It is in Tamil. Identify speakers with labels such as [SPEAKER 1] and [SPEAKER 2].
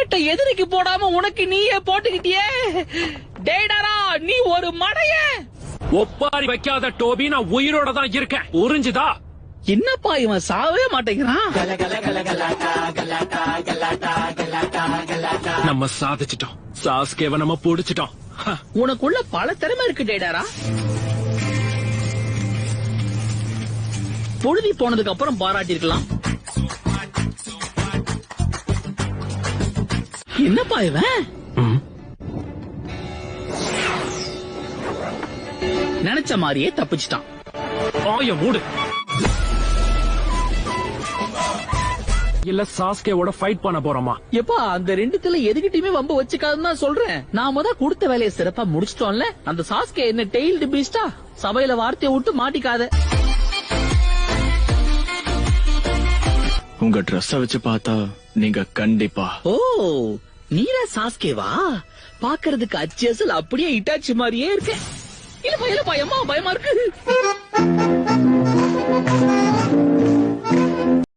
[SPEAKER 1] ஹெல்மெட்டை எதிரிக்கு போடாம உனக்கு நீயே போட்டுக்கிட்டியே. டேடாரா, நீ ஒரு மடைய.
[SPEAKER 2] ஒப்பாரி வைக்காத டோபி, நான் உயிரோட தான் இருக்கேன். உறிஞ்சுதா?
[SPEAKER 1] என்னப்பா இவன் சாவே மாட்டேங்கிறான்.
[SPEAKER 2] நம்ம சாதிச்சிட்டோம். சாஸ்கேவை நம்ம புடிச்சிட்டோம்.
[SPEAKER 1] உனக்குள்ள பல திறமை இருக்கு டேடாரா. பொழுதி போனதுக்கு அப்புறம் பாராட்டிருக்கலாம். என்னப்பா இவன் நினைச்ச மாதிரியே தப்பிச்சிட்டான்.
[SPEAKER 2] ஆய மூடு. இல்ல சாஸ்கேவோட ஃபைட் பண்ண போறோமா?
[SPEAKER 1] எப்பா அந்த ரெண்டுத்துல எதுகிட்டயுமே வம்பு வச்சுக்காதுன்னு தான் சொல்றேன். நாம தான் கொடுத்த வேலையை சிறப்பா முடிச்சிட்டோம்ல. அந்த சாஸ்கே என்ன டெய்ல்டு பீஸ்டா? சபையில வார்த்தையை விட்டு மாட்டிக்காத.
[SPEAKER 3] உங்க ட்ரெஸ்ஸ வச்சு பார்த்தா நீங்க கண்டிப்பா.
[SPEAKER 1] ஓ, நீரா சாஸ்கேவா? பாக்குறதுக்கு அச்சேசல் அப்படியே இட்டாச்சி மாதிரியே இருக்கு. இல்லப்பா இல்லப்பா, அம்மா பயமா இருக்கு.